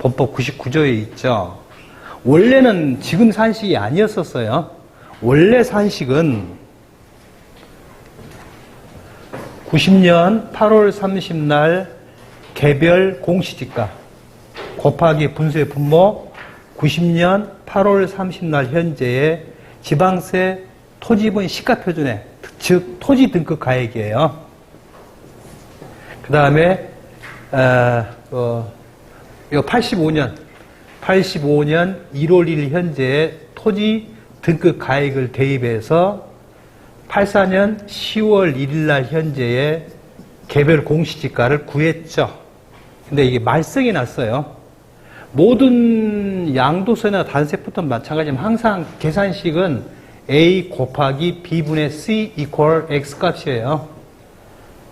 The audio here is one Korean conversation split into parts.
범법 99조에 있죠. 원래는 지금 산식이 아니었었어요. 원래 산식은 90년 8월 30날 개별 공시지가 곱하기 분수의 분모 90년 8월 30날 현재의 지방세 토지분 시가표준액, 즉 토지 등급 가액이에요. 그 다음에 85년 1월 1일 현재의 토지 등급 가액을 대입해서 84년 10월 1일 날 현재의 개별 공시지가를 구했죠. 근데 이게 말썽이 났어요. 모든 양도세나 단세부터 마찬가지지만 항상 계산식은 A 곱하기 B분의 C equal X 값이에요.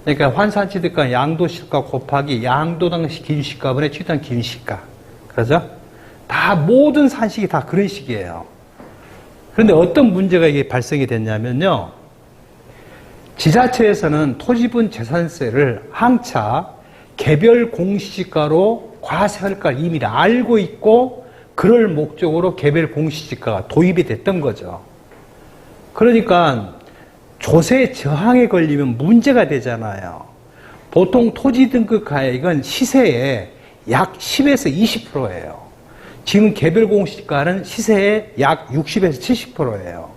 그러니까 환산취득가 양도시가 곱하기 양도당 기준시가분의 취득당 기준시가. 그러죠? 다 모든 산식이 다 그런 식이에요. 그런데 어떤 문제가 이게 발생이 됐냐면요. 지자체에서는 토지분 재산세를 항차 개별 공시지가로 과세할 걸 이미 알고 있고 그럴 목적으로 개별 공시지가가 도입이 됐던 거죠. 그러니까 조세 저항에 걸리면 문제가 되잖아요. 보통 토지 등급 가액은 시세의 약 10에서 20%예요. 지금 개별 공시지가는 시세의 약 60에서 70%예요.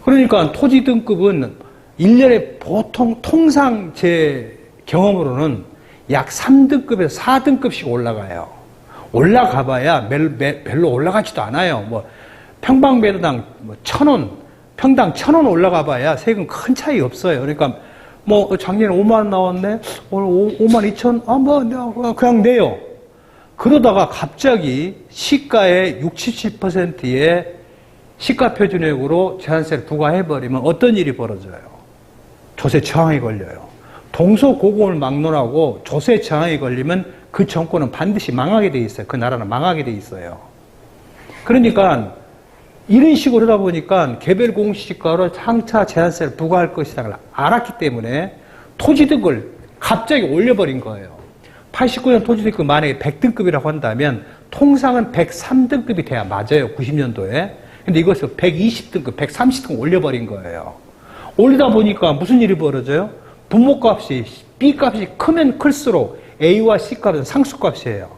그러니까 토지 등급은 1년에 보통 통상 제 경험으로는 약 3등급에서 4등급씩 올라가요. 올라가 봐야 별로 올라가지도 않아요. 뭐 평방미터당 1,000원, 평당 1,000원 올라가 봐야 세금 큰 차이 없어요. 그러니까 뭐 작년에 5만 원 나왔네. 오늘 5만 2천, 그냥 내요. 그러다가 갑자기 시가의 60, 70%의 시가 표준액으로 제한세를 부과해버리면 어떤 일이 벌어져요? 조세 저항이 걸려요. 동서고금을 막론하고 조세 저항이 걸리면 그 정권은 반드시 망하게 돼 있어요. 그 나라는 망하게 돼 있어요. 그러니까 이런 식으로 하다 보니까 개별 공시지가로 항차 제한세를 부과할 것이라고 알았기 때문에 토지등급을 갑자기 올려버린 거예요. 89년 토지등급 만약에 100등급이라고 한다면 통상은 103등급이 돼야 맞아요. 90년도에. 근데 이것을 120등급, 130등급 올려버린 거예요. 올리다 보니까 무슨 일이 벌어져요? 분모값이 B값이 크면 클수록 A와 C값은 상수값이에요.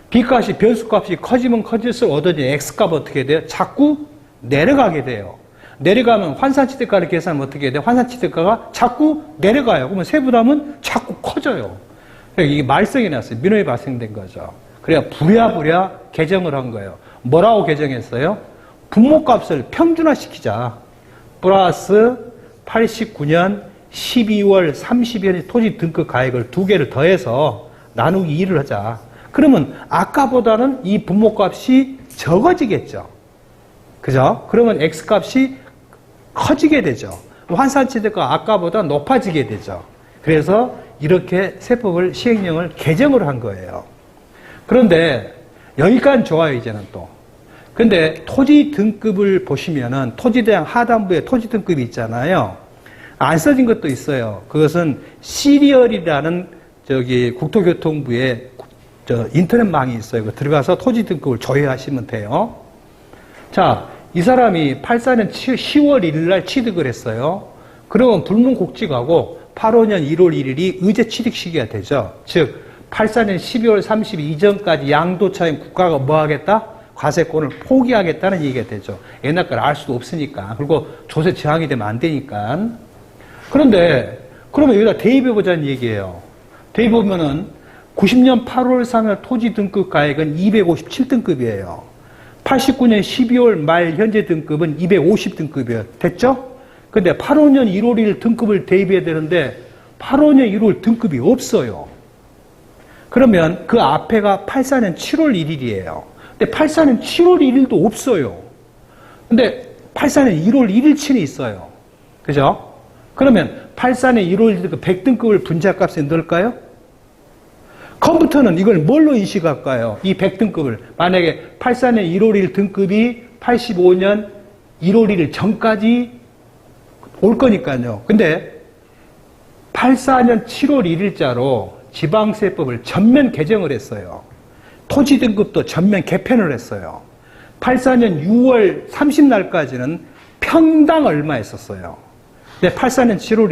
B값이 변수값이 커지면 커질수록 얻어진 X값은 어떻게 돼요? 자꾸 내려가게 돼요. 내려가면 환산취득가를 계산하면 어떻게 돼요? 환산취득가가 자꾸 내려가요. 그러면 세부담은 자꾸 커져요. 이게 말썽이 났어요. 민원이 발생된 거죠. 그래야 부랴부랴 개정을 한 거예요. 뭐라고 개정했어요? 분모값을 평준화시키자. 플러스 89년 12월 30일 토지 등급 가액을 2개를 더해서 나누기 2를 하자. 그러면 아까보다는 이 분모값이 적어지겠죠. 그죠? 그러면 X값이 커지게 되죠. 환산취득가 아까보다 높아지게 되죠. 그래서 이렇게 세법을 시행령을 개정을 한 거예요. 그런데 여기까지 좋아요, 이제는 또. 근데 토지 등급을 보시면은 토지대항 하단부에 토지 등급이 있잖아요. 안 써진 것도 있어요. 그것은 시리얼이라는 국토교통부의 인터넷망이 있어요. 들어가서 토지 등급을 조회하시면 돼요. 자, 이 사람이 84년 10월 1일 날 취득을 했어요. 그러면 불문곡직하고 85년 1월 1일이 의제 취득 시기가 되죠. 즉 84년 12월 30일 이전까지 양도차인 국가가 뭐 하겠다? 과세권을 포기하겠다는 얘기가 되죠. 옛날 걸 알 수도 없으니까. 그리고 조세 저항이 되면 안 되니까. 그런데 그러면 여기다 대입해보자는 얘기예요. 대입해보면은 90년 8월 3일 토지 등급 가액은 257등급이에요. 89년 12월 말 현재 등급은 250등급이에요. 됐죠? 근데 85년 1월 1일 등급을 대입해야 되는데 85년 1월 등급이 없어요. 그러면 그 앞에가 84년 7월 1일이에요. 근데 84년 7월 1일도 없어요. 근데 84년 1월 1일치는 있어요. 그죠? 그러면 84년 1월 1일 그 100등급을 분자값에 넣을까요? 컴퓨터는 이걸 뭘로 인식할까요? 이 100등급을. 만약에 84년 1월 1일 등급이 85년 1월 1일 전까지 올 거니까요. 근데 84년 7월 1일자로 지방세법을 전면 개정을 했어요. 토지 등급도 전면 개편을 했어요. 84년 6월 30날까지는 평당 얼마 했었어요. 근데 84년 7월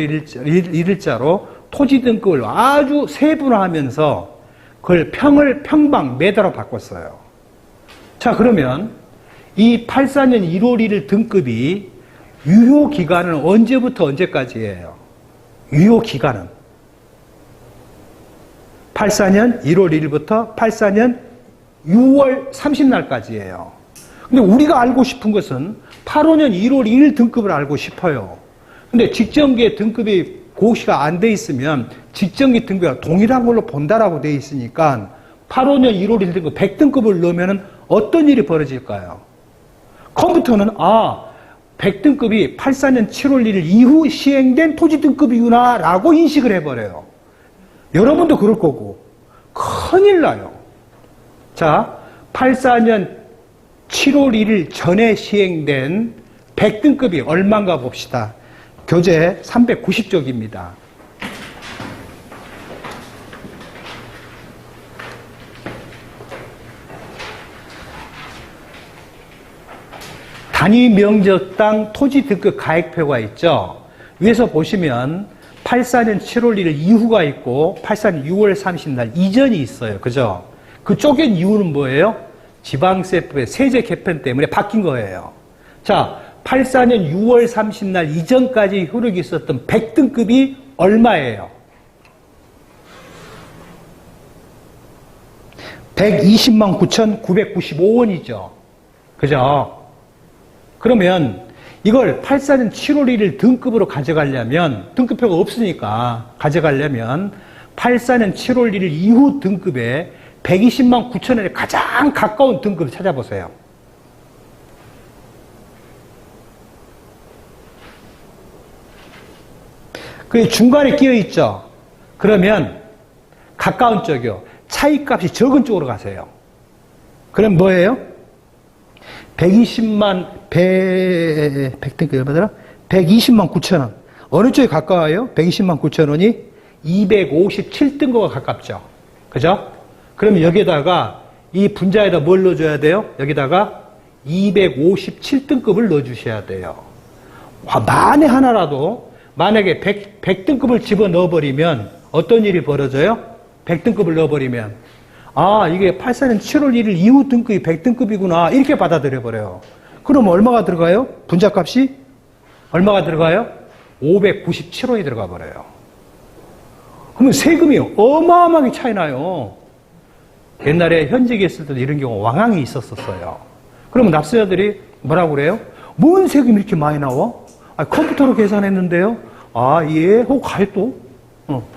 1일자로 토지 등급을 아주 세분화하면서 그걸 평방 매다로 바꿨어요. 자, 그러면 이 84년 1월 1일 등급이 유효 기간은 언제부터 언제까지예요? 유효 기간은 84년 1월 1일부터 84년 6월 30날까지예요. 근데 우리가 알고 싶은 것은 85년 1월 1일 등급을 알고 싶어요. 근데 직전기의 등급이 고시가 안 돼 있으면 직전기 등급과 동일한 걸로 본다라고 돼 있으니까 85년 1월 1일 등급 100등급을 넣으면 어떤 일이 벌어질까요? 컴퓨터는 100등급이 84년 7월 1일 이후 시행된 토지 등급이구나 라고 인식을 해버려요. 여러분도 그럴 거고 큰일 나요. 자, 84년 7월 1일 전에 시행된 100등급이 얼마인가 봅시다. 교재 390쪽입니다. 단위 면적당 토지 등급 가액표가 있죠. 위에서 보시면 84년 7월 1일 이후가 있고 84년 6월 30날 이전이 있어요. 그죠? 그 쪼갠 이유는 뭐예요? 지방세법의 세제 개편 때문에 바뀐 거예요. 자, 84년 6월 30날 이전까지 효력이 있었던 100등급이 얼마예요? 120만 9,995원이죠. 그죠? 그러면 이걸 84년 7월 1일 등급으로 가져가려면, 등급표가 없으니까 가져가려면 84년 7월 1일 이후 등급에 120만 9천원에 가장 가까운 등급을 찾아보세요. 그 중간에 끼어 있죠. 그러면 가까운 쪽이요. 차이값이 적은 쪽으로 가세요. 그럼 뭐예요? 120만 120만 9천원. 어느 쪽에 가까워요? 120만 9천원이 257등급과 가깝죠. 그죠? 그러면 여기다가 이 분자에다 뭘 넣어줘야 돼요? 여기다가 257등급을 넣어주셔야 돼요. 만에 하나라도 만약에 100등급을 집어넣어버리면 어떤 일이 벌어져요? 100등급을 넣어버리면 이게 84년 7월 1일 이후 등급이 100등급이구나 이렇게 받아들여버려요. 그럼 얼마가 들어가요? 분자값이 얼마가 들어가요? 597원이 들어가 버려요. 그러면 세금이 어마어마하게 차이 나요. 옛날에 현직에 있을 때도 이런 경우 왕왕이 있었어요. 그러면 납세자들이 뭐라고 그래요? 뭔 세금이 이렇게 많이 나와? 컴퓨터로 계산했는데요. 예, 가요 또.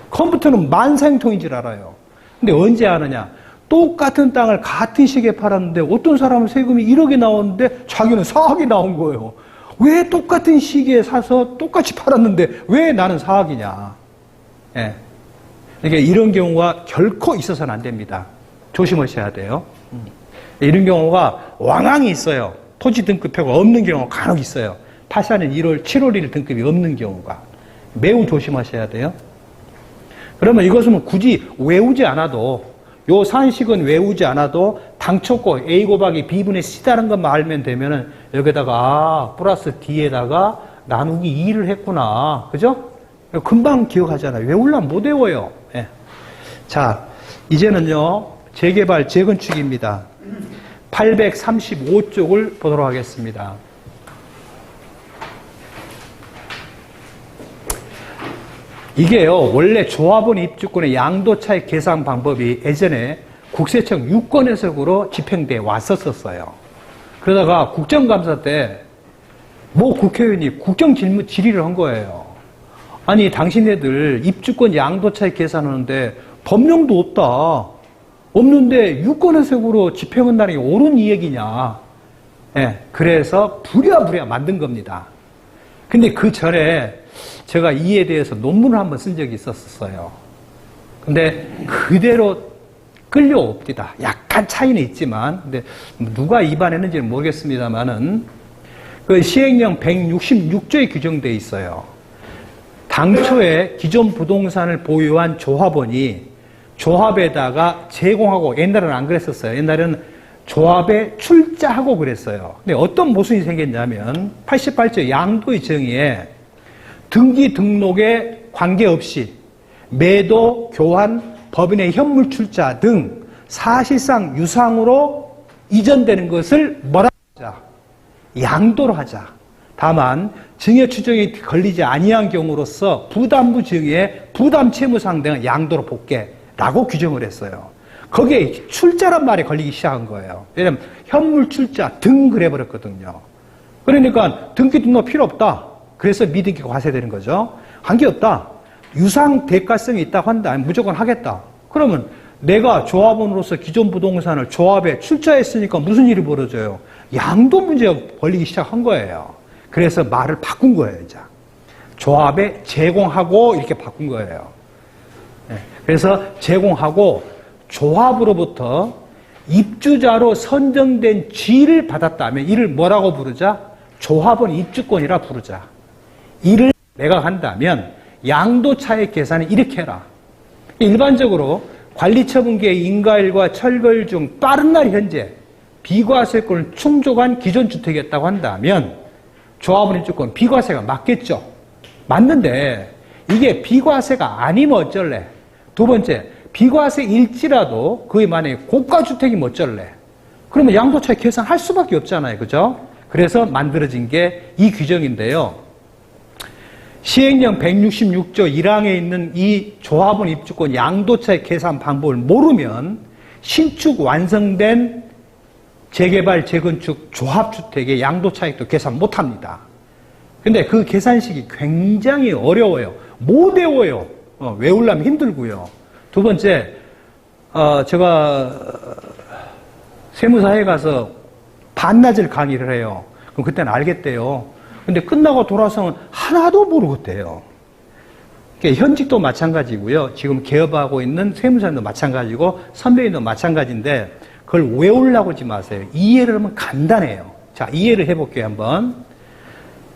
컴퓨터는 만사형통인 줄 알아요. 근데 언제 아느냐? 똑같은 땅을 같은 시기에 팔았는데 어떤 사람은 세금이 1억이 나오는데 자기는 4억이 나온 거예요. 왜 똑같은 시기에 사서 똑같이 팔았는데 왜 나는 4억이냐? 예. 그러니까 이런 경우가 결코 있어서는 안 됩니다. 조심하셔야 돼요. 이런 경우가 왕왕이 있어요. 토지 등급표가 없는 경우가 간혹 있어요. 84년 7월 1일 등급이 없는 경우가. 매우 조심하셔야 돼요. 그러면 이것은 굳이 외우지 않아도, 요 산식은 외우지 않아도 당초고 A 곱하기 B분의 C다는 것만 알면 되면은 여기다가 플러스 D에다가 나누기 2를 했구나. 그죠? 금방 기억하잖아요. 외우려면 못 외워요. 예. 자, 이제는요, 재개발, 재건축입니다. 835쪽을 보도록 하겠습니다. 이게요, 원래 조합원 입주권의 양도차익 계산 방법이 예전에 국세청 유권 해석으로 집행돼 왔었어요. 그러다가 국정감사 때 모 국회의원이 국정 질의를 한 거예요. 아니, 당신네들 입주권 양도차익 계산하는데 법령도 없다. 없는데 유권 해석으로 집행한다는 게 옳은 이 얘기냐. 예, 그래서 부랴부랴 만든 겁니다. 근데 그 전에 제가 이에 대해서 논문을 한번 쓴 적이 있었어요. 근데 그대로 끌려옵니다. 약간 차이는 있지만, 근데 누가 입안했는지는 모르겠습니다만은, 그 시행령 166조에 규정되어 있어요. 당초에 기존 부동산을 보유한 조합원이 조합에다가 제공하고, 옛날에는 안 그랬었어요. 옛날에는 조합에 출자하고 그랬어요. 근데 어떤 모순이 생겼냐면 88조 양도의 정의에 등기 등록에 관계없이 매도, 교환, 법인의 현물 출자 등 사실상 유상으로 이전되는 것을 뭐라고 하자? 양도로 하자. 다만 증여 추정이 걸리지 아니한 경우로서 부담부 증여에 부담 채무상 등은 양도로 복귀라고 규정을 했어요. 거기에 출자란 말이 걸리기 시작한 거예요. 왜냐하면 현물 출자 등 그래버렸거든요. 그러니까 등기 등록 필요 없다. 그래서 미등기가 과세되는 거죠. 관계없다. 유상 대가성이 있다고 한다. 무조건 하겠다. 그러면 내가 조합원으로서 기존 부동산을 조합에 출자했으니까 무슨 일이 벌어져요? 양도 문제가 벌리기 시작한 거예요. 그래서 말을 바꾼 거예요, 이제. 조합에 제공하고 이렇게 바꾼 거예요. 그래서 제공하고 조합으로부터 입주자로 선정된 쥐를 받았다면 이를 뭐라고 부르자? 조합원 입주권이라 부르자. 이를 내가 한다면 양도차익 계산을 이렇게 해라. 일반적으로 관리처분계의 인가일과 철거일 중 빠른 날 현재 비과세권을 충족한 기존 주택이었다고 한다면 조합원 입주권 비과세가 맞겠죠. 맞는데 이게 비과세가 아니면 어쩔래? 두 번째, 비과세일지라도 그게 만약에 고가주택이면 어쩔래? 그러면 양도차익 계산할 수밖에 없잖아요. 그죠? 그래서 만들어진 게 이 규정인데요. 시행령 166조 1항에 있는 이 조합원 입주권 양도차익 계산 방법을 모르면 신축 완성된 재개발, 재건축, 조합주택의 양도차익도 계산 못합니다. 근데 그 계산식이 굉장히 어려워요. 못 외워요. 외우려면 힘들고요. 두 번째, 제가 세무사에 가서 반나절 강의를 해요. 그럼 그때는 알겠대요. 근데 끝나고 돌아서는 하나도 모르겠대요. 현직도 마찬가지고요. 지금 개업하고 있는 세무사님도 마찬가지고 선배님도 마찬가지인데 그걸 외우려고 하지 마세요. 이해를 하면 간단해요. 자, 이해를 해볼게요, 한번.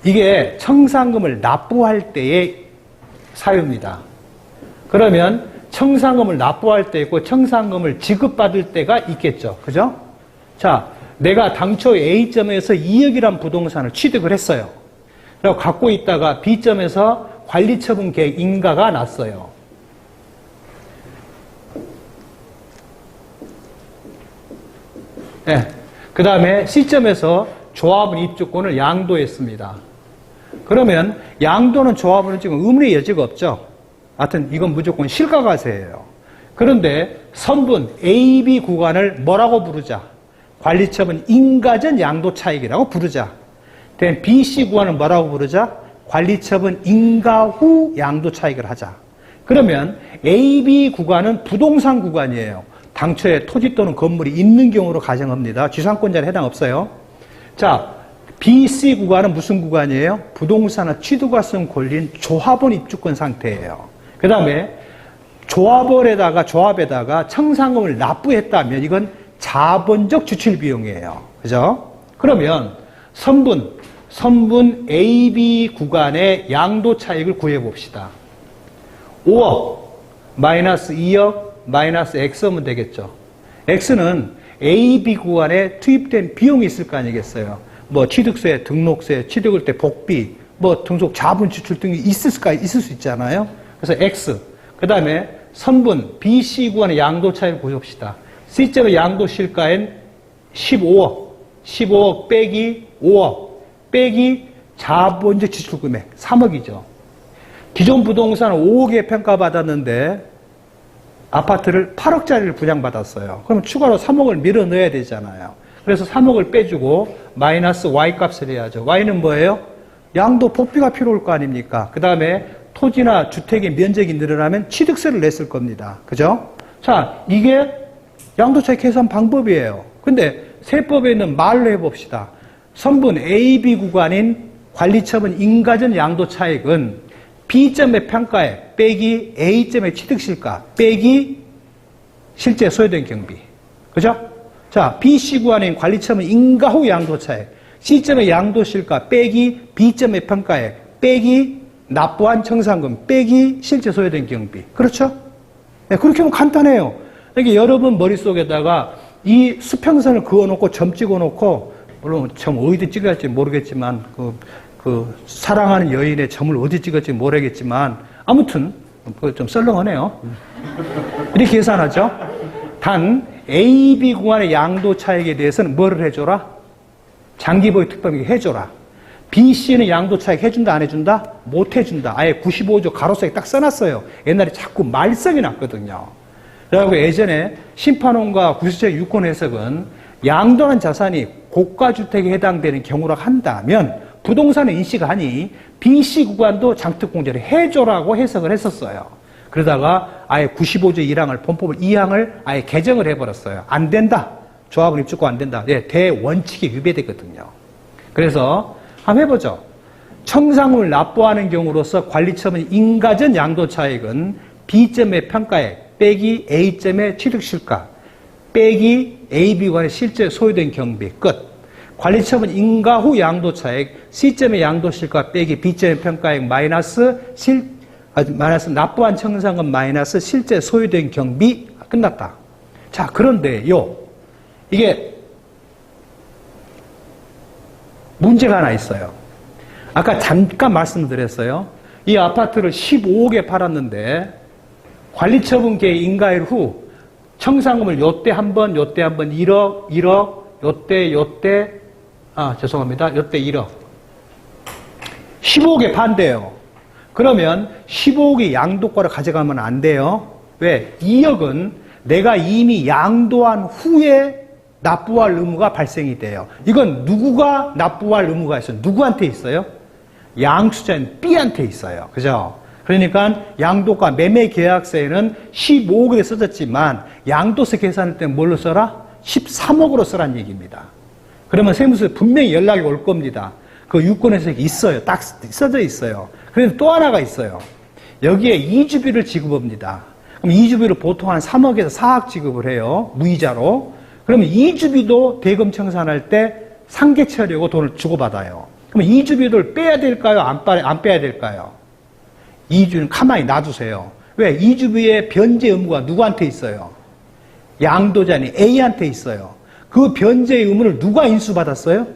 이게 청산금을 납부할 때의 사유입니다. 그러면 청산금을 납부할 때 있고 청산금을 지급받을 때가 있겠죠. 그죠? 자, 내가 당초 A점에서 2억이란 부동산을 취득을 했어요. 그리고 갖고 있다가 B점에서 관리처분 계획 인가가 났어요. 네. 그 다음에 C점에서 조합원 입주권을 양도했습니다. 그러면 양도는 조합원은 지금 의문의 여지가 없죠. 하여튼 이건 무조건 실가과세예요. 그런데 선분 A, B 구간을 뭐라고 부르자? 관리처분 인가전 양도차익이라고 부르자. B, C 구간은 뭐라고 부르자? 관리처분 인가 후 양도차익을 하자. 그러면 A, B 구간은 부동산 구간이에요. 당초에 토지 또는 건물이 있는 경우로 가정합니다. 지상권자는 해당 없어요. 자, B, C 구간은 무슨 구간이에요? 부동산의 취득과성 걸린 조합원 입주권 상태예요. 그 다음에 조합에다가 청산금을 납부했다면 이건 자본적 주출 비용이에요. 그죠? 그러면 선분 A, B 구간의 양도 차익을 구해 봅시다. 5억 마이너스 2억 마이너스 X 하면 되겠죠. X는 A, B 구간에 투입된 비용이 있을 거 아니겠어요. 뭐 취득세, 등록세, 취득할 때 복비, 뭐 등록 자본 지출 등이 있을 수 있잖아요. 그래서 X. 그 다음에 선분 B, C 구간의 양도 차익을 구해봅시다. C점의 양도 실가엔 15억 빼기 5억 빼기 자본적 지출 금액 3억이죠. 기존 부동산은 5억에 평가받았는데 아파트를 8억짜리를 분양받았어요. 그럼 추가로 3억을 밀어 넣어야 되잖아요. 그래서 3억을 빼주고 마이너스 Y값을 해야죠. Y는 뭐예요? 양도 복비가 필요할 거 아닙니까? 그 다음에 토지나 주택의 면적이 늘어나면 취득세를 냈을 겁니다. 그죠? 자, 이게 양도차익 계산 방법이에요. 근데 세법에 있는 말로 해봅시다. 선분 A, B 구간인 관리처분 인가전 양도차익은 B점의 평가에 빼기 A점의 취득실가 빼기 실제 소요된 경비. 그죠? 자, B, C 구간인 관리처분 인가 후 양도차익 C점의 양도실가 빼기 B점의 평가에 빼기 납부한 청산금 빼기 실제 소요된 경비. 그렇죠? 네, 그렇게 하면 간단해요. 그러니까 여러분 머릿속에다가 이 수평선을 그어놓고 점 찍어놓고, 물론 점 어디 찍어야 할지 모르겠지만, 사랑하는 여인의 점을 어디 찍을지 모르겠지만, 아무튼, 좀 썰렁하네요. 이렇게 계산하죠. 단, AB 구간의 양도 차익에 대해서는 뭐를 해줘라? 장기보유 특별히 해줘라. BC는 양도 차익 해준다, 안 해준다? 못 해준다. 아예 95조 가로수에 딱 써놨어요. 옛날에 자꾸 말썽이 났거든요. 그래갖고 예전에 심판원과 구시적 유권 해석은 양도한 자산이 고가주택에 해당되는 경우라 한다면 부동산의 인시가 하니 BC 구간도 장특공제를 해줘라고 해석을 했었어요. 그러다가 아예 95조 1항을 본법을 2항을 아예 개정을 해버렸어요. 안 된다. 조합은 입주고 안 된다. 네, 대원칙이 위배되거든요. 그래서 한번 해보죠. 청산금을 납부하는 경우로서 관리처분 인가전 양도차익은 B점의 평가액 빼기 A점의 취득실가 빼기 AB관의 실제 소유된 경비 끝. 관리처분 인가 후 양도차익 C점의 양도실가 빼기 B점의 평가액 마이너스 납부한 청산금 마이너스 실제 소유된 경비 끝났다. 자, 그런데요. 이게 문제가 하나 있어요. 아까 잠깐 말씀드렸어요. 이 아파트를 15억에 팔았는데 관리처분계 인가일 후 청산금을 요때 한 번, 요때 한 번 1억, 요때, 죄송합니다. 요때 1억. 15억에 판대요. 그러면 15억의 양도가를 가져가면 안 돼요. 왜? 2억은 내가 이미 양도한 후에 납부할 의무가 발생이 돼요. 이건 누구가 납부할 의무가 있어요? 누구한테 있어요? 양수자인 B한테 있어요. 그죠? 그러니까 양도가 매매 계약서에는 15억에 써졌지만 양도세 계산할 때 뭘로 써라? 13억으로 쓰란 얘기입니다. 그러면 세무서에 분명히 연락이 올 겁니다. 그 유권에서 있어요. 딱 써져 있어요. 그런데 또 하나가 있어요. 여기에 이주비를 지급합니다. 그럼 이주비를 보통 한 3억에서 4억 지급을 해요. 무이자로. 그러면 이주비도 대금 청산할 때 상계처리하고 돈을 주고받아요. 그럼 이주비를 빼야 될까요? 안 빼야 될까요? 이주비는 가만히 놔두세요. 왜? 이주비의 변제 의무가 누구한테 있어요? 양도자니 A한테 있어요. 그 변제의 의무를 누가 인수받았어요?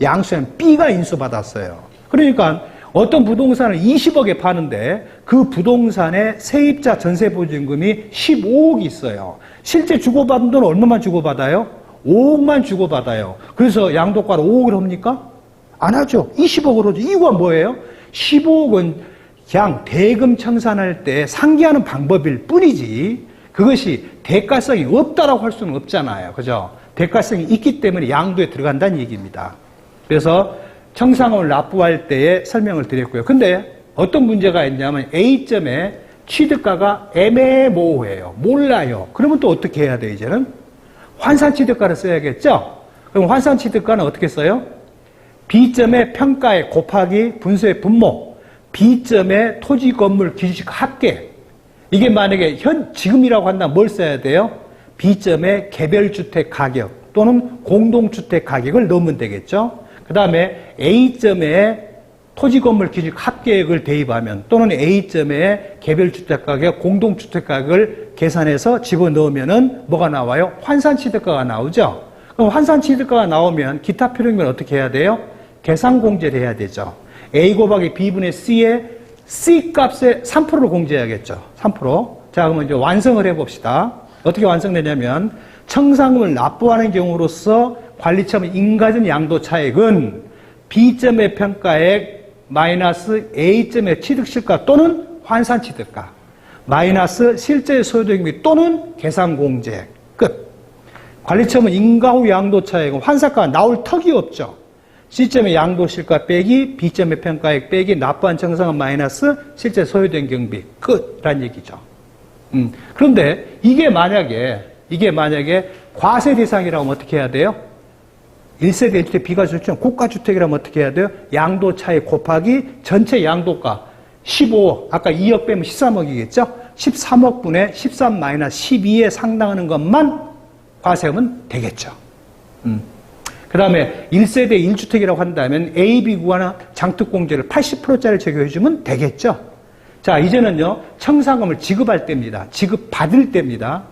양수자인 B가 인수받았어요. 그러니까 어떤 부동산을 20억에 파는데 그 부동산의 세입자 전세보증금이 15억이 있어요. 실제 주고받은 돈은 얼마만 주고받아요? 5억만 주고받아요. 그래서 양도가를 5억을 합니까? 안 하죠. 20억으로 하죠. 이유가 뭐예요? 15억은 그냥 대금 청산할 때 상기하는 방법일 뿐이지 그것이 대가성이 없다라고 할 수는 없잖아요. 그죠? 대가성이 있기 때문에 양도에 들어간다는 얘기입니다. 그래서 청산금을 납부할 때에 설명을 드렸고요. 근데 어떤 문제가 있냐면 A점의 취득가가 애매모호해요. 몰라요. 그러면 또 어떻게 해야 돼요, 이제는? 환산취득가를 써야겠죠? 그럼 환산취득가는 어떻게 써요? B점의 평가액 곱하기 분수의 분모, B점의 토지 건물 기준식 합계. 이게 만약에 지금이라고 한다면 뭘 써야 돼요? B점의 개별주택 가격 또는 공동주택 가격을 넣으면 되겠죠? 그 다음에 A점의 토지건물 기준 합계액을 대입하면 또는 A점의 개별주택가격, 공동주택가격을 계산해서 집어넣으면 뭐가 나와요? 환산취득가가 나오죠? 그럼 환산취득가가 나오면 기타 필요면 어떻게 해야 돼요? 계산공제를 해야 되죠. A 곱하기 B분의 C의 C 값의 3%를 공제해야겠죠. 3%. 자, 그러면 이제 완성을 해봅시다. 어떻게 완성되냐면 청산금을 납부하는 경우로서 관리처분 인가전 양도 차익은 B점의 평가액 마이너스 A점의 취득실가 또는 환산취득가 마이너스 실제 소유대금비 또는 계산공제 끝. 관리처분 인가 후 양도 차익은 환산가가 나올 턱이 없죠. C점의 양도실가 빼기 B점의 평가액 빼기 납부한 청산금 마이너스 실제 소유된 경비 끝이란 얘기죠. 그런데 이게 만약에 과세 대상이라고 하면 어떻게 해야 돼요? 1세대 1주택 비과세주택 고가주택이라면 어떻게 해야 돼요? 양도 차익 곱하기 전체 양도가 15억, 아까 2억 빼면 13억이겠죠? 13억 분의 13 마이너스 12에 상당하는 것만 과세하면 되겠죠. 그 다음에 1세대 1주택이라고 한다면 A, B 구간의 장특공제를 80%짜리 적용해주면 되겠죠. 자, 이제는요, 청산금을 지급할 때입니다. 지급받을 때입니다.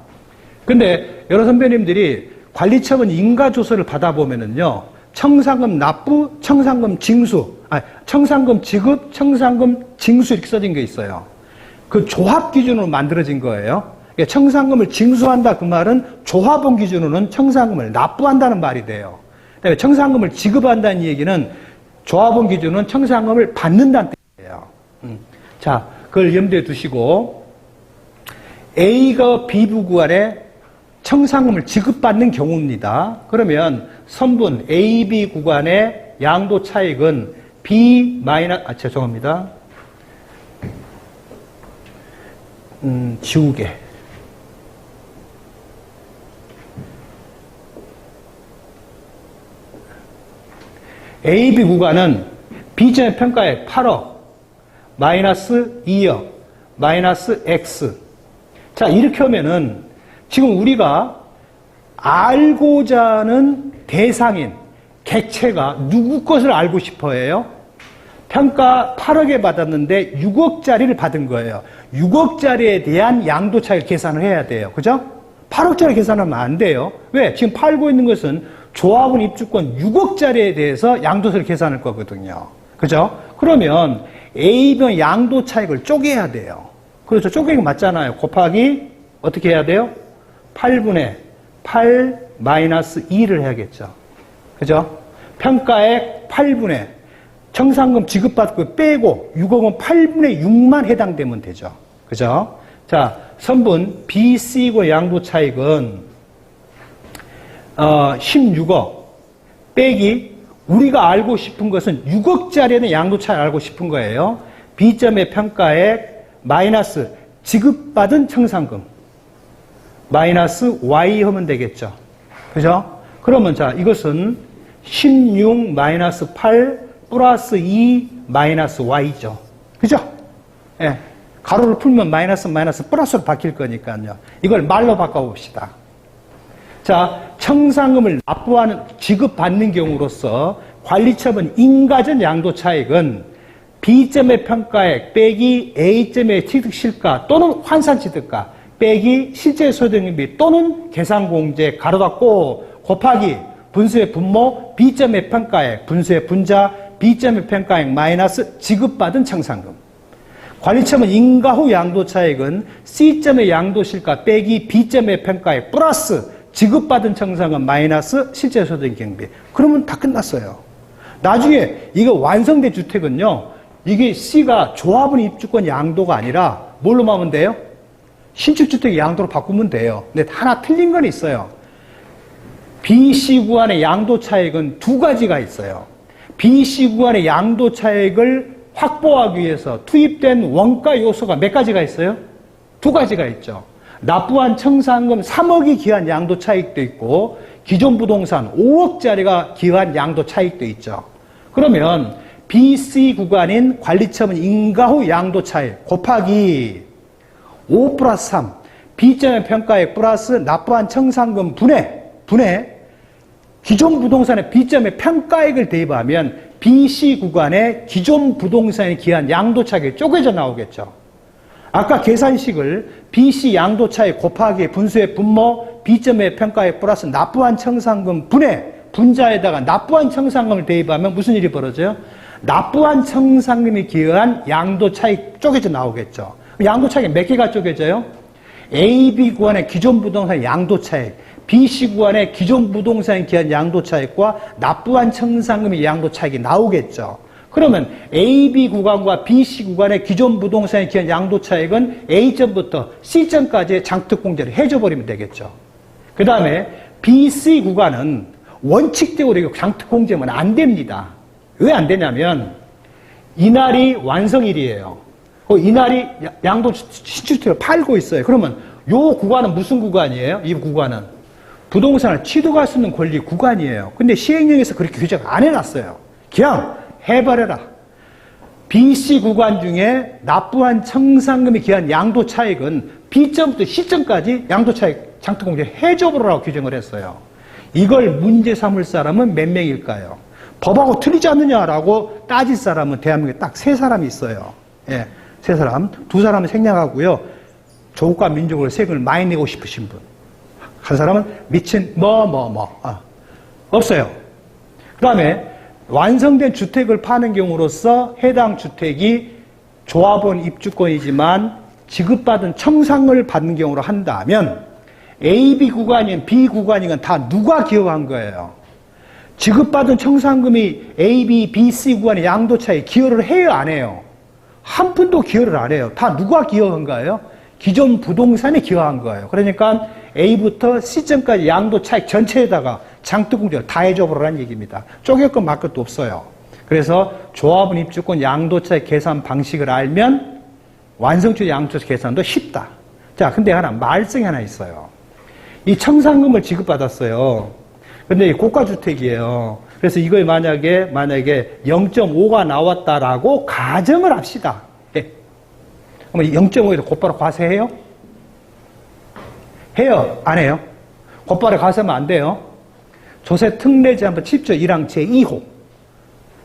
근데 여러 선배님들이 관리처분 인가조서를 받아보면은요, 청산금 납부, 청산금 징수, 청산금 지급, 청산금 징수 이렇게 써진 게 있어요. 그 조합 기준으로 만들어진 거예요. 청산금을 징수한다 그 말은 조합원 기준으로는 청산금을 납부한다는 말이 돼요. 그다음에 청산금을 지급한다는 얘기는 조합원 기준으로는 청산금을 받는다는 뜻이에요. 자, 그걸 염두에 두시고 A가 B 부구간에 청산금을 지급받는 경우입니다. 그러면 선분 AB 구간의 양도 차익은 B 마이너스, 죄송합니다. 지우개. AB 구간은 B점의 평가액 8억, 마이너스 2억, 마이너스 X. 자, 이렇게 하면은 지금 우리가 알고자 하는 대상인 객체가 누구 것을 알고 싶어 해요? 평가 8억에 받았는데 6억짜리를 받은 거예요. 6억짜리에 대한 양도 차익 계산을 해야 돼요. 그죠? 8억짜리 계산하면 안 돼요. 왜? 지금 팔고 있는 것은 조합원 입주권 6억짜리에 대해서 양도세를 계산할 거거든요. 그죠? 그러면 A변 양도 차익을 쪼개야 돼요. 그렇죠. 쪼개기 맞잖아요. 곱하기 어떻게 해야 돼요? 8분의 8 마이너스 2를 해야겠죠. 그죠? 평가액 8분의 청산금 지급받고 빼고 6억은 8분의 6만 해당되면 되죠. 그죠? 자, 선분 BC고 양도 차익은 16억 빼기 우리가 알고 싶은 것은 6억짜리는 양도 차익 알고 싶은 거예요. B점의 평가액 마이너스 지급받은 청산금 마이너스 Y 하면 되겠죠. 그죠? 그러면 자, 이것은 16 마이너스 8 플러스 2 마이너스 Y죠. 그죠? 예. 가로를 풀면 마이너스 플러스로 바뀔 거니까요. 이걸 말로 바꿔봅시다. 자, 청산금을 납부하는, 지급받는 경우로서 관리처분 인가전 양도 차익은 B점의 평가액 빼기 A점의 취득실가 또는 환산취득가 빼기 실제소득비 또는 계산공제 가로 닫고 곱하기 분수의 분모 B점의 평가액 분수의 분자 B점의 평가액 마이너스 지급받은 청산금. 관리처분 인가 후 양도 차익은 C점의 양도실가 빼기 B점의 평가액 플러스 지급받은 청산금 마이너스 실제소득 경비. 그러면 다 끝났어요. 나중에 이거 완성된 주택은요, 이게 C가 조합원 입주권 양도가 아니라 뭘로 하면 돼요? 신축주택 양도로 바꾸면 돼요. 근데 하나 틀린 건 있어요. BC 구간의 양도 차익은 두 가지가 있어요. BC 구간의 양도 차익을 확보하기 위해서 투입된 원가 요소가 몇 가지가 있어요? 두 가지가 있죠. 납부한 청산금 3억이 기한 양도 차익도 있고 기존 부동산 5억짜리가 기한 양도 차익도 있죠. 그러면 BC 구간인 관리처분 인가 후 양도 차익 곱하기 5 플러스 3 B점의 평가액 플러스 납부한 청산금 분해 기존 부동산의 B점의 평가액을 대입하면 BC 구간의 기존 부동산에 기한 양도 차익이 쪼개져 나오겠죠. 아까 계산식을 BC 양도 차익 곱하기 분수의 분모 B점의 평가액 플러스 납부한 청산금 분자에다가 납부한 청산금을 대입하면 무슨 일이 벌어져요? 납부한 청산금이 기여한 양도 차익 쪼개져 나오겠죠. 양도 차익이 몇 개가 쪼개져요? AB 구간의 기존 부동산 양도 차익, BC 구간의 기존 부동산에 기한 양도 차익과 납부한 청산금의 양도 차익이 나오겠죠. 그러면 AB 구간과 BC 구간의 기존 부동산에 기한 양도 차익은 A점부터 C점까지의 장특공제를 해줘버리면 되겠죠. 그 다음에 BC 구간은 원칙적으로 장특공제면 안 됩니다. 왜 안 되냐면 이날이 완성일이에요. 이날이 양도 신축주택을 팔고 있어요. 그러면 요 구간은 무슨 구간이에요? 이 구간은 부동산을 취득할 수 있는 권리 구간이에요. 근데 시행령에서 그렇게 규정 안 해놨어요. 그냥 해버려라. BC 구간 중에 납부한 청산금이 기한 양도 차익은 B점부터 C점까지 양도 차익 장특공제 해줘버리라고 규정을 했어요. 이걸 문제 삼을 사람은 몇 명일까요? 법하고 틀리지 않느냐라고 따질 사람은 대한민국에 딱 3사람이 있어요. 예. 세 사람. 두 사람은 생략하고요. 조국과 민족으로 세금을 많이 내고 싶으신 분. 한 사람은 미친 없어요. 그 다음에 완성된 주택을 파는 경우로서 해당 주택이 조합원 입주권이지만 지급받은 청산금을 받는 경우로 한다면 A, B 구간이건 B 구간이건 다 누가 기여한 거예요? 지급받은 청산금이 A, B, B, C 구간의 양도차에 기여를 해요, 안 해요? 한 푼도 기여를 안 해요. 다 누가 기여한 거예요? 기존 부동산에 기여한 거예요. 그러니까 A부터 C점까지 양도차익 전체에다가 장특공제를 다 해줘보라는 얘기입니다. 쪼갤 건 말 것도 없어요. 그래서 조합원 입주권 양도차익 계산 방식을 알면 완성주의 양도차익 계산도 쉽다. 자, 근데 말썽이 하나 있어요. 이 청산금을 지급받았어요. 근데 이 고가주택이에요. 그래서 이걸 만약에 0.5가 나왔다라고 가정을 합시다. 예. 그럼 0.5에서 곧바로 과세해요? 해요? 안 해요? 곧바로 과세하면 안 돼요. 조세 특례제한법 7조 1항 제2호.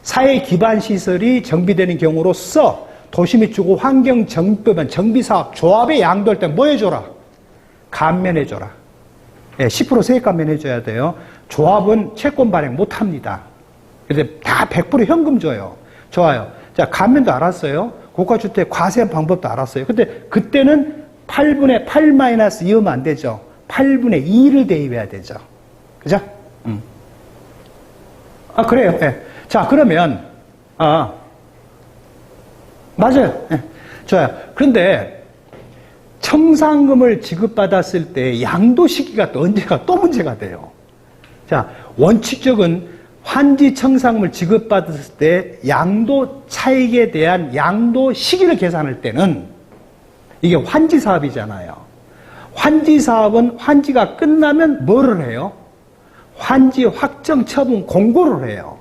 사회 기반 시설이 정비되는 경우로서 도시 및 주거 환경 정비법은 정비사업 조합에 양도할 때 뭐 해줘라? 감면해줘라. 예, 10% 세액 감면해줘야 돼요. 조합은 채권 발행 못합니다. 그래서 다 100% 현금 줘요. 좋아요. 자, 감면도 알았어요. 고가주택 과세 방법도 알았어요. 근데 그때는 8분의 8 마이너스 2하면 안 되죠. 8분의 2를 대입해야 되죠. 그죠? 그래요. 예. 자, 그러면, 맞아요. 예. 좋아요. 그런데 청산금을 지급받았을 때 양도 시기가 또 언제가 또 문제가 돼요. 자, 원칙적인 환지 청산금을 지급받았을 때 양도 차익에 대한 양도 시기를 계산할 때는 이게 환지 사업이잖아요. 환지 사업은 환지가 끝나면 뭐를 해요? 환지 확정 처분 공고를 해요.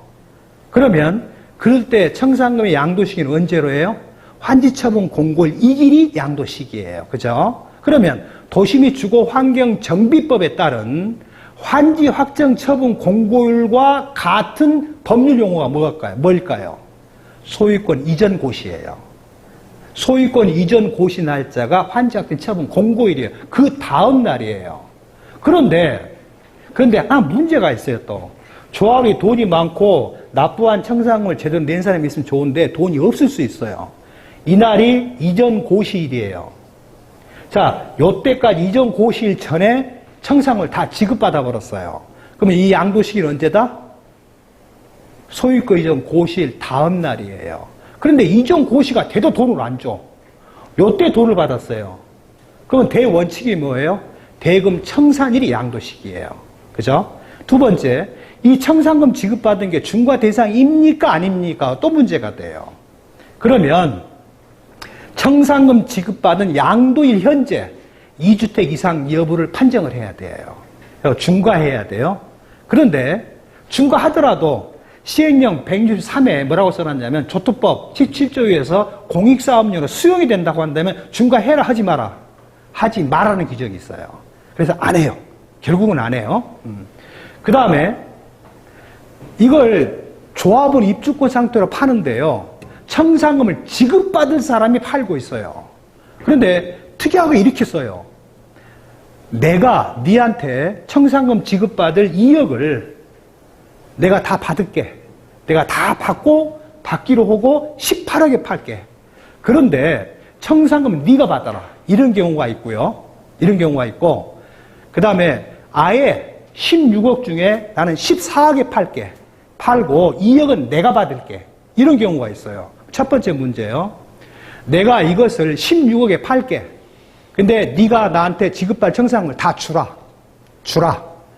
그러면 그럴 때 청산금의 양도 시기는 언제로 해요? 환지 처분 공고일 2일이 양도 시기예요. 그죠? 그러면 도시 및 주거 환경 정비법에 따른 환지 확정 처분 공고일과 같은 법률 용어가 뭘까요? 소유권 이전 고시예요. 소유권 이전 고시 날짜가 환지 확정 처분 공고일이에요. 그 다음 날이에요. 그런데 문제가 있어요. 또 조합이 돈이 많고 납부한 청산금을 제대로 낸 사람이 있으면 좋은데 돈이 없을 수 있어요. 이날이 이전 고시일이에요. 자, 요때까지 이전 고시일 전에 청산금을 다 지급받아 버렸어요. 그러면 이 양도 시기는 언제다? 소유권 이전 고시일 다음 날이에요. 그런데 이전 고시가 돼도 돈을 안 줘. 요때 돈을 받았어요. 그러면 대원칙이 뭐예요? 대금 청산일이 양도 시기예요. 그죠? 두 번째, 이 청산금 지급받은 게 중과 대상입니까? 아닙니까? 또 문제가 돼요. 그러면 청산금 지급받은 양도일 현재 2주택 이상 여부를 판정을 해야 돼요. 중과해야 돼요. 그런데 중과하더라도 시행령 163에 뭐라고 써놨냐면 조투법 17조에서 공익사업료로 수용이 된다고 한다면 중과해라 하지 마라. 하지 말라는 규정이 있어요. 그래서 안 해요. 결국은 안 해요. 그 다음에 이걸 조합원 입주권 상태로 파는데요. 청산금을 지급받을 사람이 팔고 있어요. 그런데 특이하게 이렇게 써요. 내가 니한테 청산금 지급받을 2억을 내가 다 받을게. 내가 다 받고 받기로 하고 18억에 팔게. 그런데 청산금은 네가 받아라. 이런 경우가 있고요. 이런 경우가 있고 그 다음에 아예 16억 중에 나는 14억에 팔게. 팔고 2억은 내가 받을게. 이런 경우가 있어요. 첫 번째 문제요. 내가 이것을 16억에 팔게. 근데 네가 나한테 지급받을 청산금을 다 주라.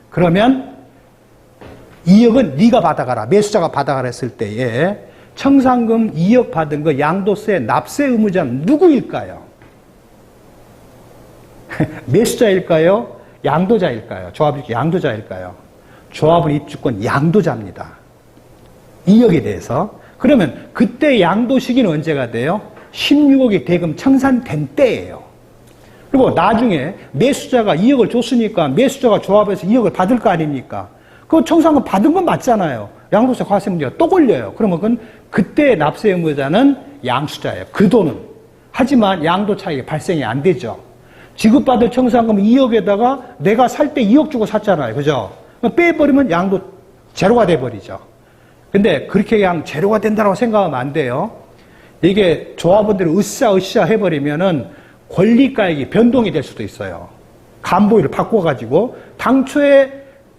그러면 2억은 네가 받아가라. 매수자가 받아가라 했을 때에 청산금 2억 받은 거 양도세 납세 의무자는 누구일까요? 매수자일까요? 양도자일까요? 조합 양도자일까요? 조합은 입주권 양도자입니다. 2억에 대해서. 그러면 그때 양도 시기는 언제가 돼요? 16억이 대금 청산된 때예요. 그리고 나중에 매수자가 2억을 줬으니까 매수자가 조합에서 2억을 받을 거 아닙니까? 그 청산금 받은 건 맞잖아요. 양도세 과세 문제가 또 걸려요. 그러면 그때 납세 의무자는 양수자예요. 그 돈은 하지만 양도 차익이 발생이 안 되죠. 지급받을 청산금 2억에다가 내가 살 때 2억 주고 샀잖아요. 그죠? 빼버리면 양도 제로가 돼버리죠. 근데 그렇게 그냥 제로가 된다고 생각하면 안 돼요. 이게 조합원들이 으쌰으쌰 해버리면은 권리가액이 변동이 될 수도 있어요. 간보기를 바꿔가지고 당초에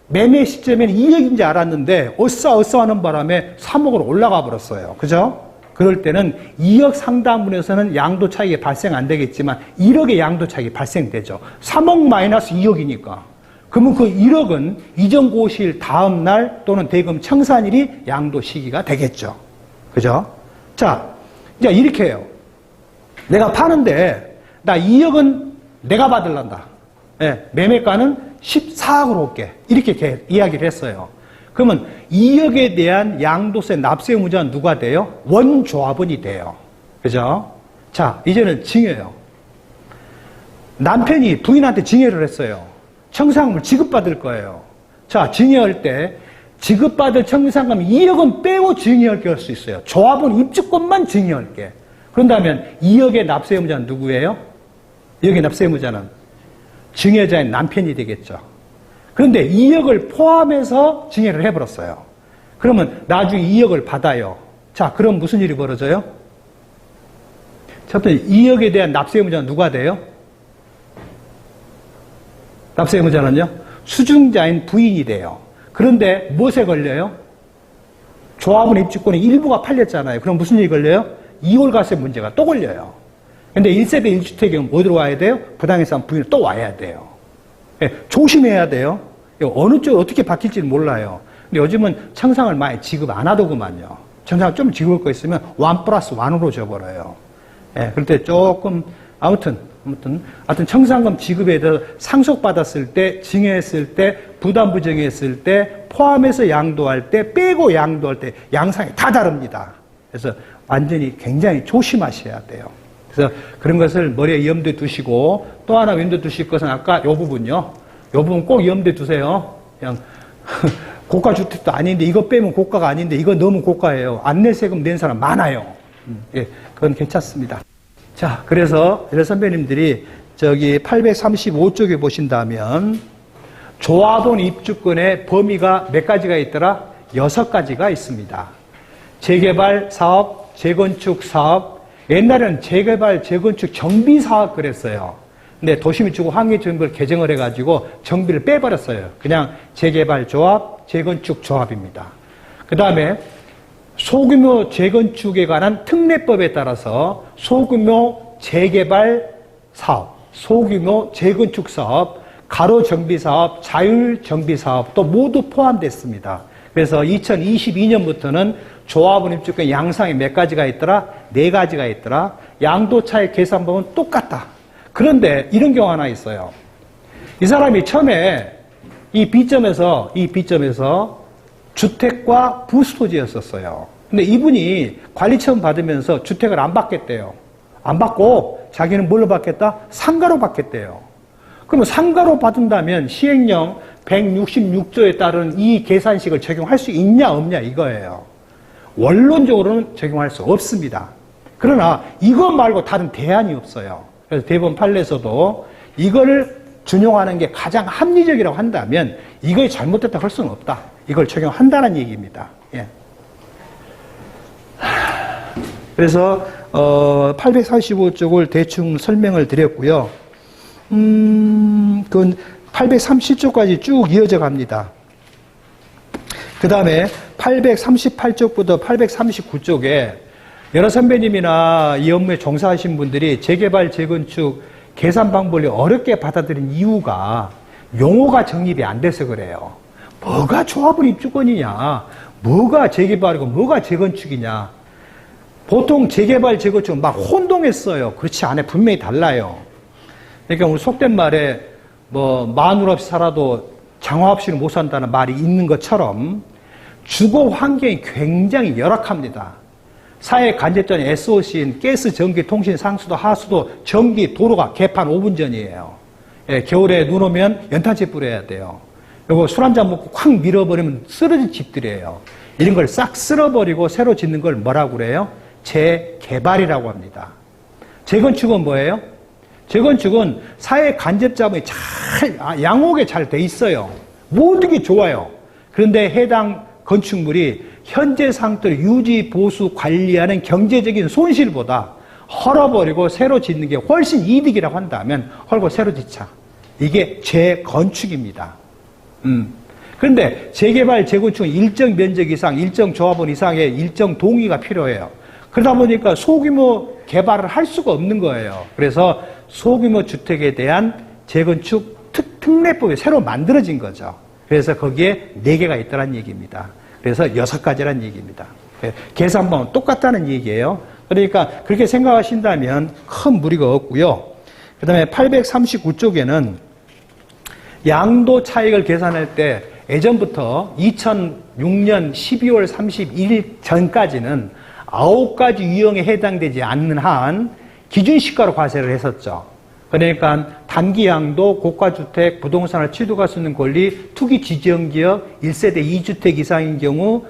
매매 시점에는 2억인지 알았는데 어싸어싸 하는 바람에 3억으로 올라가 버렸어요. 그죠? 그럴 때는 2억 상단분에서는 양도 차익이 발생 안 되겠지만 1억의 양도 차익이 발생되죠. 3억 마이너스 2억이니까. 그러면 그 1억은 이전 고시일 다음 날 또는 대금 청산일이 양도 시기가 되겠죠. 그죠? 자, 이제 이렇게 해요. 내가 파는데 나 2억은 내가 받을란다. 예, 매매가는 14억으로 올게. 이렇게 이야기를 했어요. 그러면 2억에 대한 양도세 납세 의무자는 누가 돼요? 원조합원이 돼요. 그죠? 자, 이제는 징해요. 남편이 부인한테 징해를 했어요. 청산금을 지급받을 거예요. 자, 징해할 때 지급받을 청산금 2억은 빼고 징해할게 할 수 있어요. 조합원 입주권만 징해할게. 그런다면 2억의 납세 의무자는 누구예요? 2억의 납세 의무자는 증여자인 남편이 되겠죠. 그런데 2억을 포함해서 증여를 해버렸어요. 그러면 나중에 2억을 받아요. 자, 그럼 무슨 일이 벌어져요? 첫 번째, 2억에 대한 납세 의무자는 누가 돼요? 납세 의무자는요? 수증자인 부인이 돼요. 그런데 무엇에 걸려요? 조합원 입주권의 일부가 팔렸잖아요. 그럼 무슨 일이 걸려요? 이월과세 문제가 또 걸려요. 근데 1세대 1주택이면 어디로 와야 돼요? 부당해상 부인을 또 와야 돼요. 예, 조심해야 돼요. 어느 쪽 어떻게 바뀔지는 몰라요. 근데 요즘은 청산을 많이 지급 안 하더구만요. 청산을 좀 지급할 거 있으면 1+1으로 줘버려요. 예, 그럴 때 조금 아무튼 청산금 지급에 대해서 상속받았을 때, 증여했을 때, 부담부 증여했을 때, 포함해서 양도할 때, 빼고 양도할 때 양상이 다 다릅니다. 그래서 완전히 굉장히 조심하셔야 돼요. 그래서 그런 것을 머리에 염두에 두시고, 또 하나 염두에 두실 것은 아까 이 부분요. 이 부분 꼭 염두에 두세요. 그냥 고가주택도 아닌데 이거 빼면 고가가 아닌데 이거 너무 고가예요. 안내세금 낸 사람 많아요. 예, 그건 괜찮습니다. 자, 그래서 선배님들이 저기 835쪽에 보신다면 조합원 입주권의 범위가 몇 가지가 있더라? 6가지가 있습니다. 재개발 사업, 재건축 사업, 옛날에는 재개발, 재건축 정비 사업 그랬어요. 근데 도시민주구 환경정비를 개정을 해가지고 정비를 빼버렸어요. 그냥 재개발 조합, 재건축 조합입니다. 그 다음에 소규모 재건축에 관한 특례법에 따라서 소규모 재개발 사업, 소규모 재건축 사업, 가로 정비 사업, 자율 정비 사업도 모두 포함됐습니다. 그래서 2022년부터는 조합원 입주권 양상이 몇 가지가 있더라? 4가지가 있더라. 양도차익 계산법은 똑같다. 그런데 이런 경우 하나 있어요. 이 사람이 처음에 이 B점에서 주택과 부수토지였었어요. 근데 이분이 관리처분 받으면서 주택을 안 받겠대요. 안 받고 자기는 뭘로 받겠다? 상가로 받겠대요. 그러면 상가로 받은다면 시행령 166조에 따른 이 계산식을 적용할 수 있냐 없냐 이거예요. 원론적으로는 적용할 수 없습니다. 그러나 이것 말고 다른 대안이 없어요. 그래서 대법원 판례에서도 이거를 준용하는 게 가장 합리적이라고 한다면 이거에 잘못됐다 할 수는 없다. 이걸 적용한다는 얘기입니다. 예. 그래서 845쪽을 대충 설명을 드렸고요. 그건 837쪽까지 쭉 이어져 갑니다. 그 다음에 838쪽부터 839쪽에 여러 선배님이나 이 업무에 종사하신 분들이 재개발, 재건축 계산 방법을 어렵게 받아들인 이유가 용어가 정립이 안 돼서 그래요. 뭐가 조합원 입주권이냐, 뭐가 재개발이고 뭐가 재건축이냐. 보통 재개발, 재건축은 막 혼동했어요. 그렇지 않아요. 분명히 달라요. 그러니까 우리 속된 말에 뭐 마누라 없이 살아도 장화 없이는 못 산다는 말이 있는 것처럼 주거 환경이 굉장히 열악합니다. 사회 간접전이 SOC인 가스, 전기, 통신, 상수도, 하수도, 전기, 도로가 개판 5분 전이에요. 예, 겨울에 눈 오면 연탄재 뿌려야 돼요. 그리고 술 한잔 먹고 확 밀어버리면 쓰러진 집들이에요. 이런 걸 싹 쓸어버리고 새로 짓는 걸 뭐라고 그래요? 재개발이라고 합니다. 재건축은 뭐예요? 재건축은 사회 간접 자본이 양호하게 잘 돼 있어요. 모든 게 좋아요. 그런데 해당 건축물이 현재 상태를 유지, 보수, 관리하는 경제적인 손실보다 헐어버리고 새로 짓는 게 훨씬 이득이라고 한다면 헐고 새로 짓자. 이게 재건축입니다. 그런데 재개발, 재건축은 일정 면적 이상, 일정 조합원 이상의 일정 동의가 필요해요. 그러다 보니까 소규모 개발을 할 수가 없는 거예요. 그래서 소규모 주택에 대한 재건축 특례법이 새로 만들어진 거죠. 그래서 거기에 4개가 있다는 얘기입니다. 그래서 6가지란 얘기입니다. 계산법은 똑같다는 얘기예요. 그러니까 그렇게 생각하신다면 큰 무리가 없고요. 그 다음에 839쪽에는 양도 차익을 계산할 때 예전부터 2006년 12월 31일 전까지는 9가지 유형에 해당되지 않는 한 기준시가로 과세를 했었죠. 그러니까 단기 양도, 고가주택, 부동산을 취득할 수 있는 권리, 투기 지정기업, 1세대 2주택 이상인 경우,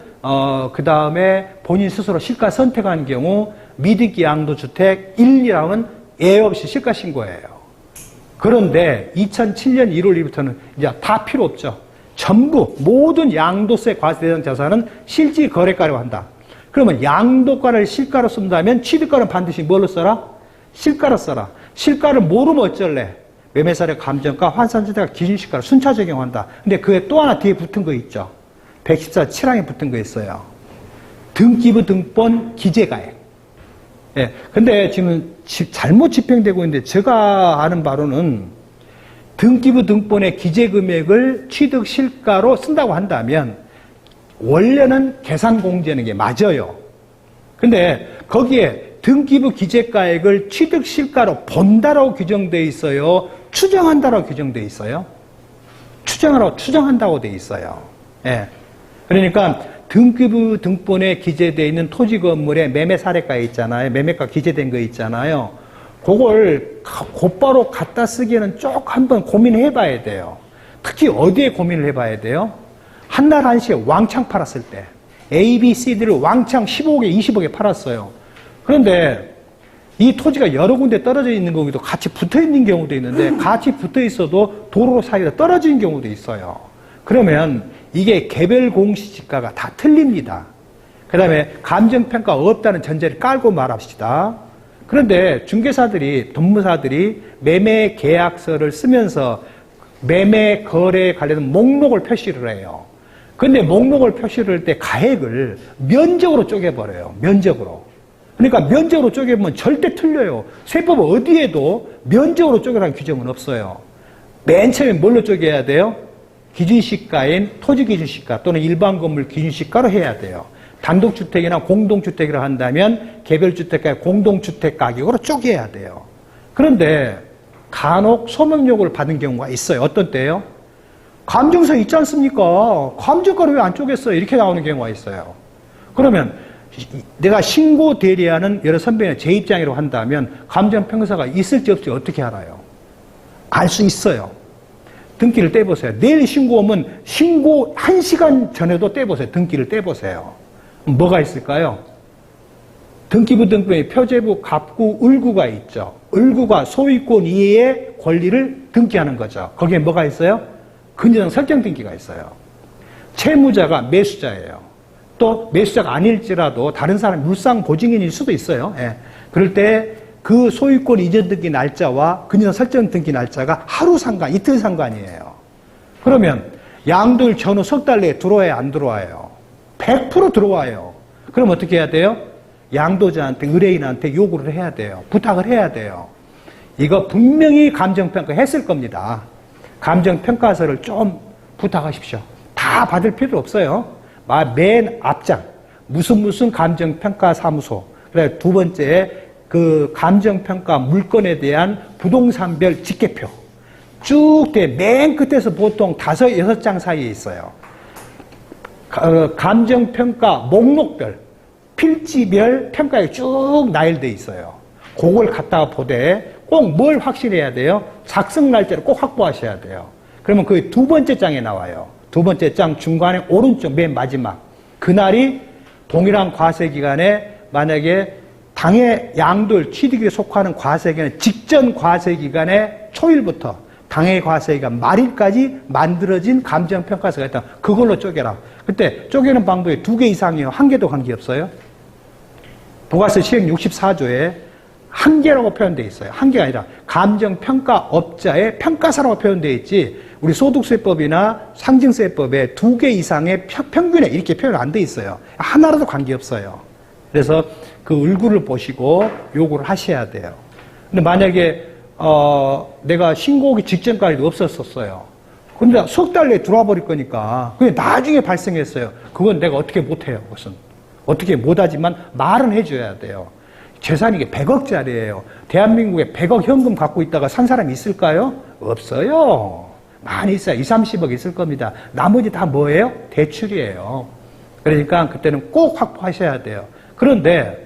그 다음에 본인 스스로 시가 선택한 경우, 미등기 양도주택 1,2라면 예 없이 시가 신고예요. 그런데 2007년 1월 1일부터는 이제 다 필요 없죠. 전부 모든 양도세 과세 대상 자산은 실질 거래가라고 한다. 그러면 양도가를 실가로 쓴다면 취득가는 반드시 뭘로 써라? 실가로 써라. 실가를 모르면 어쩔래? 매매사례 감정가, 환산주택가 기준시가를 순차 적용한다. 근데 그에 또 하나 뒤에 붙은 거 있죠. 114 7항에 붙은 거 있어요. 등기부 등본 기재가액. 예. 근데 지금 잘못 집행되고 있는데 제가 아는 바로는 등기부 등본의 기재 금액을 취득 실가로 쓴다고 한다면 원래는 계산 공제하는 게 맞아요. 근데 거기에 등기부 기재가액을 취득 실가로 본다라고 규정되어 있어요? 추정한다라고 규정되어 있어요? 추정한다고 되어 있어요. 예. 그러니까 등기부 등본에 기재되어 있는 토지 건물의 매매 사례가 있잖아요. 매매가 기재된 거 있잖아요. 그걸 곧바로 갖다 쓰기에는 쭉 한번 고민해 봐야 돼요. 특히 어디에 고민을 해 봐야 돼요? 한날 한시에 왕창 팔았을 때 A, B, C들을 왕창 15억에 20억에 팔았어요. 그런데 이 토지가 여러 군데 떨어져 있는 경우도 같이 붙어 있는 경우도 있는데 같이 붙어 있어도 도로 사이에 떨어지는 경우도 있어요. 그러면 이게 개별 공시지가가 다 틀립니다. 그 다음에 감정평가 없다는 전제를 깔고 말합시다. 그런데 중개사들이, 법무사들이 매매 계약서를 쓰면서 매매 거래에 관련된 목록을 표시를 해요. 근데 목록을 표시를 할 때 가액을 면적으로 쪼개버려요. 면적으로. 그러니까 면적으로 쪼개보면 절대 틀려요. 세법 어디에도 면적으로 쪼개라는 규정은 없어요. 맨 처음에 뭘로 쪼개야 돼요? 기준시가인 토지기준시가 또는 일반 건물 기준시가로 해야 돼요. 단독주택이나 공동주택이라 한다면 개별주택과 공동주택 가격으로 쪼개야 돼요. 그런데 간혹 소명 요구를 받은 경우가 있어요. 어떤 때요? 감정서 있지 않습니까? 감정가를 왜 안 쪼갰어요? 이렇게 나오는 경우가 있어요. 그러면 내가 신고 대리하는 여러 선배는 제 입장이라고 한다면 감정평가서가 있을지 없을지 어떻게 알아요? 알 수 있어요. 등기를 떼보세요. 내일 신고 오면 신고 1시간 전에도 떼보세요. 등기를 떼보세요. 뭐가 있을까요? 등기부 등본에 표제부, 갑구, 을구가 있죠. 을구가 소유권 이외의 권리를 등기하는 거죠. 거기에 뭐가 있어요? 근저당 설정 등기가 있어요. 채무자가 매수자예요. 또 매수자가 아닐지라도 다른 사람 물상 보증인일 수도 있어요. 예. 그럴 때 그 소유권 이전 등기 날짜와 근저당 설정 등기 날짜가 하루 상관, 이틀 상관이에요. 그러면 양도일 전후 석 달 내에 들어와야 안 들어와요? 100% 들어와요. 그럼 어떻게 해야 돼요? 양도자한테, 의뢰인한테 요구를 해야 돼요. 부탁을 해야 돼요. 이거 분명히 감정평가 했을 겁니다. 감정평가서를 좀 부탁하십시오. 다 받을 필요 없어요. 맨 앞장 무슨 감정평가 사무소. 그래 두 번째 그 감정평가 물건에 대한 부동산별 직계표 쭉 돼. 맨 끝에서 보통 5, 6장 사이에 있어요. 감정평가 목록별 필지별 평가에 쭉 나열돼 있어요. 그걸 갖다가 보되 꼭 뭘 확실해야 돼요? 작성 날짜를 꼭 확보하셔야 돼요. 그러면 그 두 번째 장에 나와요. 두 번째 장 중간에 오른쪽 맨 마지막 그날이 동일한 과세 기간에 만약에 당해 양도일 취득일에 속하는 과세기간은 직전 과세기간의 초일부터 당해 과세기간 말일까지 만들어진 감정평가서가 있다. 그걸로 쪼개라. 그때 쪼개는 방법이 2개 이상이요. 1개도 관계없어요. 부가세 시행 64조에 1개라고 표현되어 있어요. 1개가 아니라 감정평가업자의 평가사라고 표현되어 있지 우리 소득세법이나 상징세법에 2개 이상의 평균에 이렇게 표현 안 돼 있어요. 하나라도 관계없어요. 그래서 그 얼굴을 보시고 요구를 하셔야 돼요. 근데 만약에 내가 신고하기 직전까지도 없었었어요. 근데 석 달 내에 들어와 버릴 거니까 그게 나중에 발생했어요. 그건 내가 어떻게 못해요. 그것은 어떻게 못하지만 말은 해줘야 돼요. 재산이 이게 100억짜리예요. 대한민국에 100억 현금 갖고 있다가 산 사람이 있을까요? 없어요. 많이 있어요. 20, 30억 있을 겁니다. 나머지 다 뭐예요? 대출이에요. 그러니까 그때는 꼭 확보하셔야 돼요. 그런데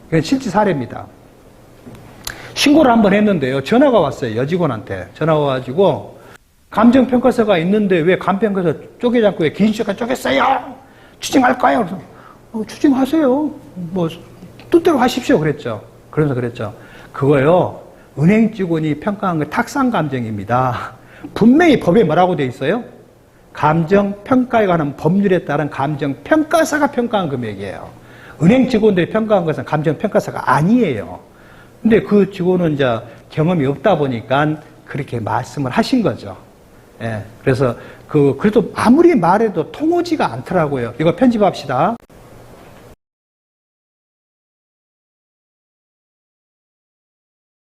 이건 실제 사례입니다. 신고를 한번 했는데요. 전화가 왔어요. 여직원한테. 전화가 와가지고 감정평가서가 있는데 왜 감정평가서 쪼개지 않고 왜 긴 시간 쪼갰어요? 추징할까요? 그래서 추징하세요. 뭐 뜻대로 하십시오. 그랬죠. 그러면서 그랬죠. 그거요. 은행 직원이 평가한 게 탁상감정입니다. 분명히 법에 뭐라고 돼 있어요? 감정평가에 관한 법률에 따른 감정평가사가 평가한 금액이에요. 은행 직원들이 평가한 것은 감정평가사가 아니에요. 근데 그 직원은 이제 경험이 없다 보니까 그렇게 말씀을 하신 거죠. 예. 그래서 그래도 아무리 말해도 통하지가 않더라고요. 이거 편집합시다.